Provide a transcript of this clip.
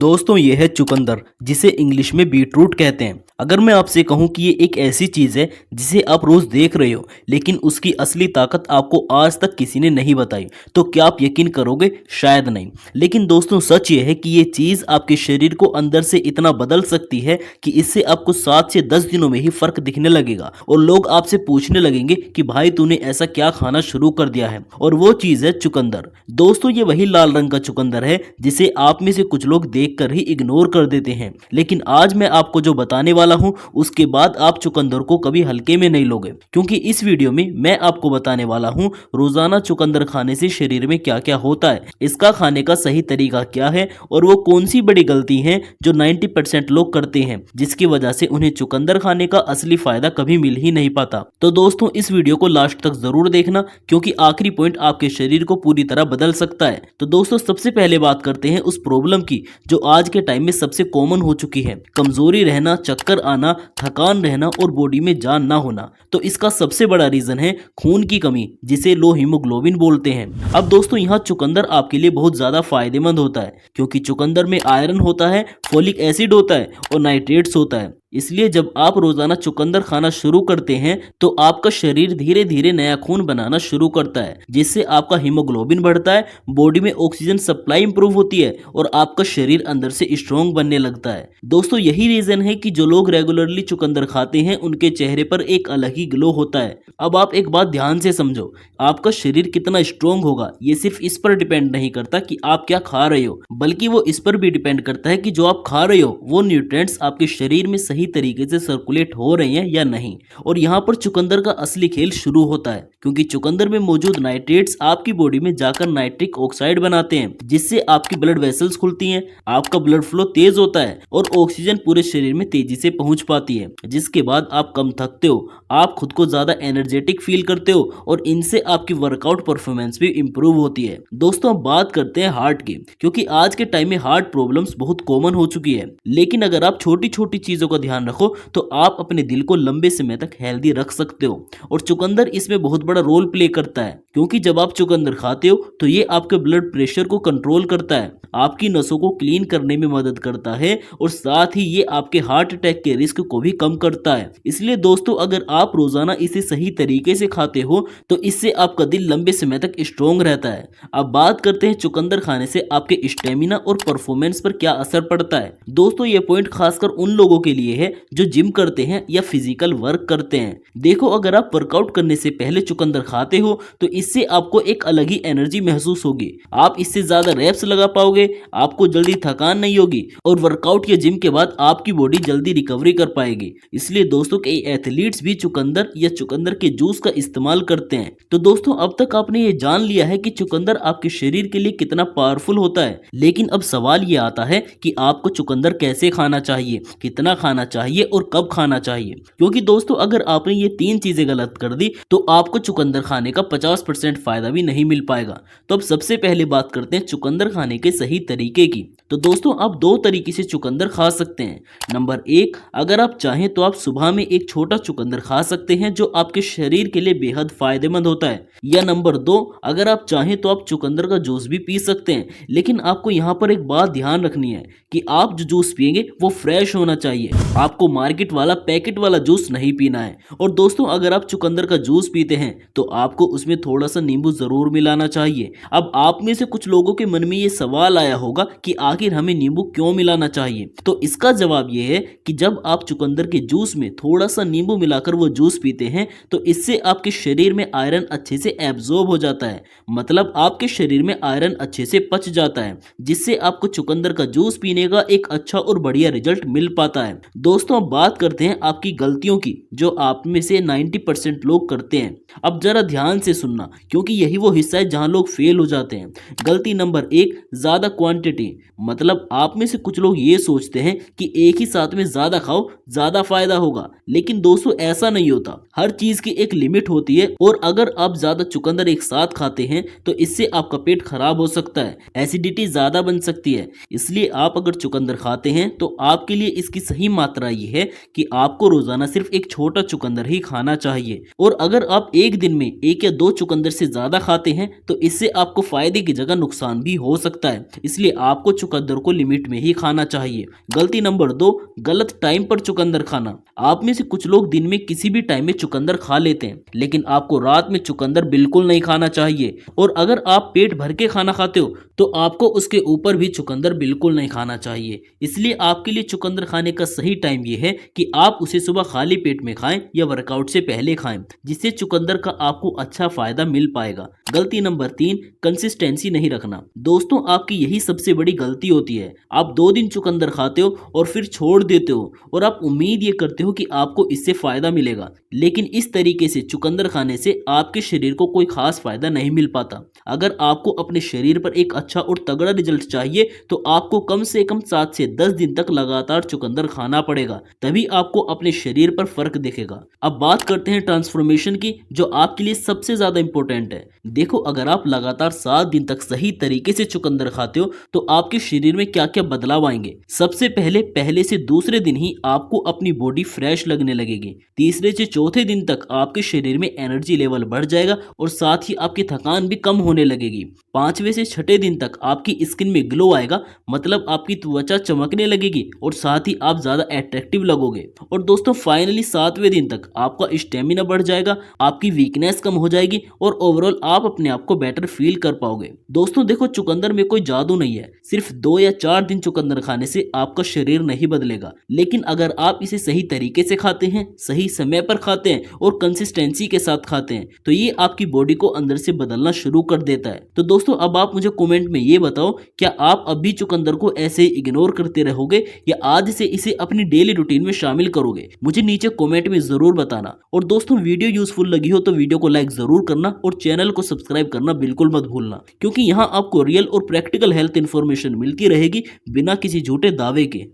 दोस्तों ये है चुकंदर, जिसे इंग्लिश में बीटरूट कहते हैं। अगर मैं आपसे कहूं कि ये एक ऐसी चीज़ है जिसे आप रोज़ देख रहे हो, लेकिन उसकी असली ताकत आपको आज तक किसी ने नहीं बताई, तो क्या आप यकीन करोगे? शायद नहीं। लेकिन दोस्तों सच ये है कि ये चीज़ आपके शरीर को अंदर से इतना बदल सकती है कि इससे आपको 7 से 10 दिनों में ही फ़र्क दिखने लगेगा और लोग आपसे पूछने लगेंगे कि भाई तूने ऐसा क्या खाना शुरू कर दिया है। और वो चीज़ है चुकंदर। दोस्तों ये वही लाल रंग का चुकंदर है जिसे आप में से कुछ लोग देख कर ही इग्नोर कर देते हैं। लेकिन आज मैं आपको जो बताने वाला हूं उसके बाद आप चुकंदर को कभी हल्के में नहीं लोगे, क्योंकि इस वीडियो में मैं आपको बताने वाला हूं रोजाना चुकंदर खाने से शरीर में क्या क्या होता है, इसका खाने का सही तरीका क्या है और वो कौन सी बड़ी गलती है जो 90% लोग करते हैं, जिसकी वजह से उन्हें चुकंदर खाने का असली फायदा कभी मिल ही नहीं पाता। तो दोस्तों इस वीडियो को लास्ट तक जरूर देखना, क्योंकि आखिरी पॉइंट आपके शरीर को पूरी तरह बदल सकता है। तो दोस्तों सबसे पहले बात करते हैं उस प्रॉब्लम की जो आज के टाइम में सबसे कॉमन हो चुकी है, कमजोरी रहना, चक्कर आना, थकान रहना और बॉडी में जान ना होना। तो इसका सबसे बड़ा रीजन है खून की कमी, जिसे लो हीमोग्लोबिन बोलते हैं। अब दोस्तों यहाँ चुकंदर आपके लिए बहुत ज्यादा फायदेमंद होता है, क्योंकि चुकंदर में आयरन होता है, फोलिक एसिड होता है और नाइट्रेट्स होता है। इसलिए जब आप रोजाना चुकंदर खाना शुरू करते हैं तो आपका शरीर धीरे धीरे नया खून बनाना शुरू करता है, जिससे आपका हीमोग्लोबिन बढ़ता है, बॉडी में ऑक्सीजन सप्लाई इंप्रूव होती है और आपका शरीर अंदर से स्ट्रॉन्ग बनने लगता है। दोस्तों यही रीजन है कि जो लोग रेगुलरली चुकंदर खाते हैं उनके चेहरे पर एक अलग ही ग्लो होता है। अब आप एक बात ध्यान से समझो, आपका शरीर कितना स्ट्रॉन्ग होगा ये सिर्फ इस पर डिपेंड नहीं करता कि आप क्या खा रहे हो, बल्कि वो इस पर भी डिपेंड करता है कि जो आप खा रहे हो वो न्यूट्रिएंट्स आपके शरीर में सही तरीके से सर्कुलेट हो रहे हैं या नहीं। और यहाँ पर चुकंदर का असली खेल शुरू होता है, क्योंकि चुकंदर में मौजूद नाइट्रेट्स आपकी बॉडी में जाकर नाइट्रिक ऑक्साइड बनाते हैं, जिससे आपकी ब्लड वेसल्स खुलती हैं, आपका ब्लड फ्लो तेज होता है और ऑक्सीजन पूरे शरीर में तेजी से पहुंच पाती है, जिसके बाद आप कम थकते हो, आप खुद को ज्यादा एनर्जेटिक फील करते हो और इनसे आपकी वर्कआउट परफॉर्मेंस भी इंप्रूव होती है। दोस्तों अब बात करते हैं हार्ट की, क्योंकि आज के टाइम में हार्ट प्रॉब्लम्स बहुत कॉमन हो चुकी है। लेकिन अगर आप छोटी छोटी चीजों का ध्यान रखो तो आप अपने दिल को लंबे समय तक हेल्दी रख सकते हो, और चुकंदर इसमें बहुत बड़ा रोल प्ले करता है, क्योंकि जब आप चुकंदर खाते हो तो ये आपके ब्लड प्रेशर को कंट्रोल करता है, आपकी नसों को क्लीन करने में मदद करता है और साथ ही ये आपके हार्ट अटैक के रिस्क को भी कम करता है। इसलिए दोस्तों अगर आप रोजाना इसे सही तरीके से खाते हो तो इससे आपका दिल लंबे समय तक स्ट्रॉन्ग रहता है। अब बात करते हैं चुकंदर खाने से आपके स्टेमिना और परफॉर्मेंस पर क्या असर पड़ता है। दोस्तों ये पॉइंट खासकर उन लोगों के लिए है जो जिम करते हैं या फिजिकल वर्क करते हैं। देखो अगर आप वर्कआउट करने से पहले चुकंदर खाते हो तो इससे आपको एक अलग ही एनर्जी महसूस होगी, आप इससे ज्यादा रैप्स लगा पाओगे, आपको जल्दी थकान नहीं होगी और वर्कआउट या जिम के बाद आपकी बॉडी जल्दी रिकवरी कर पाएगी। इसलिए दोस्तों कई एथलीट्स भी चुकंदर या चुकंदर के जूस का इस्तेमाल करते हैं। तो दोस्तों अब तक आपने ये जान लिया है कि चुकंदर आपके शरीर के लिए कितना पावरफुल होता है। लेकिन अब सवाल ये आता है कि आपको चुकंदर कैसे खाना चाहिए, कितना खाना चाहिए और कब खाना चाहिए, क्योंकि दोस्तों अगर आपने ये 3 चीजें गलत कर दी तो आपको चुकंदर खाने का 50% फायदा भी नहीं मिल पाएगा। तो अब सबसे पहले बात करते हैं चुकंदर खाने के सही तरीके की। तो दोस्तों आप 2 तरीके से चुकंदर खा सकते हैं। नंबर 1, अगर आप चाहें तो आप सुबह में एक छोटा चुकंदर खा सकते हैं जो आपके शरीर के लिए बेहद फायदेमंद होता है। या नंबर 2, अगर आप चाहें तो आप चुकंदर का जूस भी पी सकते हैं। लेकिन आपको यहाँ पर एक बात ध्यान रखनी है कि आप जो जूस पिएंगे वो फ्रेश होना चाहिए, आपको मार्केट वाला पैकेट वाला जूस नहीं पीना है। और दोस्तों अगर आप चुकंदर का जूस पीते हैं तो आपको उसमें थोड़ा सा नींबू जरूर मिलाना चाहिए। अब आप में से कुछ लोगों के मन में ये सवाल आया होगा कि आखिर हमें नींबू क्यों मिलाना चाहिए। तो इसका जवाब ये है कि जब आप चुकंदर के जूस में थोड़ा सा नींबू मिलाकर वो जूस पीते हैं तो इससे आपके शरीर में आयरन अच्छे से एब्जॉर्ब हो जाता है, मतलब आपके शरीर में आयरन अच्छे से पच जाता है, जिससे आपको चुकंदर का जूस पीने का एक अच्छा और बढ़िया रिजल्ट मिल पाता है। दोस्तों बात करते हैं आपकी गलतियों की जो आप में से 90% लोग करते हैं। अब जरा ध्यान से सुनना, क्योंकि यही वो हिस्सा है जहां लोग फेल हो जाते हैं। गलती नंबर 1, ज्यादा क्वांटिटी, मतलब आप में से कुछ लोग ये सोचते हैं कि एक ही साथ में ज्यादा खाओ ज्यादा फायदा होगा, लेकिन दोस्तों ऐसा नहीं होता। हर चीज की एक लिमिट होती है और अगर आप ज्यादा चुकंदर एक साथ खाते हैं तो इससे आपका पेट खराब हो सकता है, एसिडिटी ज्यादा बन सकती है। इसलिए आप अगर चुकंदर खाते हैं तो आपके लिए इसकी सही मात्रा ये है कि आपको रोजाना सिर्फ एक छोटा चुकंदर ही खाना चाहिए। और अगर आप एक दिन में 1 या 2 चुकंदर से ज्यादा खाते हैं तो इससे आपको फायदे की जगह नुकसान भी हो सकता है। इसलिए आपको चुकंदर चुकंदर को लिमिट में ही खाना चाहिए। गलती नंबर 2, गलत टाइम पर चुकंदर खाना। आप में से कुछ लोग दिन में किसी भी टाइम में चुकंदर खा लेते हैं, लेकिन आपको रात में चुकंदर बिल्कुल नहीं खाना चाहिए। और अगर आप पेट भर के खाना खाते हो तो आपको उसके ऊपर भी चुकंदर बिल्कुल नहीं खाना चाहिए। इसलिए आपके लिए चुकंदर खाने का सही टाइम यह है कि आप उसे सुबह खाली पेट में खाएं या वर्कआउट से पहले खाएं, जिससे चुकंदर का आपको अच्छा फायदा मिल पाएगा। गलती नंबर 3, कंसिस्टेंसी नहीं रखना। दोस्तों, आपकी यही सबसे बड़ी गलती होती है। आप 2 दिन चुकंदर खाते हो और फिर छोड़ देते हो और आप उम्मीद ये करते हो कि आपको इससे फायदा मिलेगा, लेकिन इस तरीके से चुकंदर खाने से आपके शरीर को कोई खास फायदा नहीं मिल पाता। अगर आपको अपने शरीर पर एक अच्छा और तगड़ा रिजल्ट चाहिए तो आपको कम से कम 7 से 10 दिन तक लगातार चुकंदर खाना पड़ेगा, तभी आपको अपने शरीर पर फर्क दिखेगा। अब बात करते हैं ट्रांसफॉर्मेशन की, जो आपके लिए सबसे ज्यादा इंपॉर्टेंट है। देखो, अगर आप लगातार 7 दिन तक सही तरीके से चुकंदर खाते हो तो आपके शरीर में क्या क्या बदलाव आएंगे। सबसे पहले से दूसरे दिन ही आपको अपनी बॉडी फ्रेश लगने लगेगी। तीसरे से चौथे दिन तक आपके शरीर में एनर्जी लेवल बढ़ जाएगा और साथ ही आपकी थकान भी कम होने लगेगी। 5वें से 6ठे दिन तक आपकी स्किन में ग्लो आएगा, मतलब आपकी त्वचा चमकने लगेगी और साथ ही आप ज्यादा अट्रैक्टिव लगोगे। और दोस्तों, फाइनली 7वें दिन तक आपका स्टेमिना बढ़ जाएगा, आपकी वीकनेस कम हो जाएगी और ओवरऑल आप अपने आप को बेटर फील कर पाओगे। दोस्तों देखो, चुकंदर में कोई जादू नहीं है। सिर्फ 2 या 4 दिन चुकंदर खाने से आपका शरीर नहीं बदलेगा, लेकिन अगर आप इसे सही तरीके से खाते हैं, सही समय पर खाते हैं और कंसिस्टेंसी के साथ खाते हैं तो ये आपकी बॉडी को अंदर से बदलना शुरू कर देता है। तो दोस्तों, अब आप मुझे कमेंट में ये बताओ, क्या आप अभी चुकंदर को ऐसे ही इग्नोर करते रहोगे या आज से इसे अपनी डेली रूटीन में शामिल करोगे? मुझे नीचे कमेंट में जरूर बताना। और दोस्तों, वीडियो यूजफुल लगी हो तो वीडियो को लाइक जरूर करना और चैनल को सब्सक्राइब करना बिल्कुल मत भूलना, क्योंकि यहाँ आपको रियल और प्रैक्टिकल हेल्थ इंफॉर्मेशन मिलती रहेगी बिना किसी झूठे दावे के।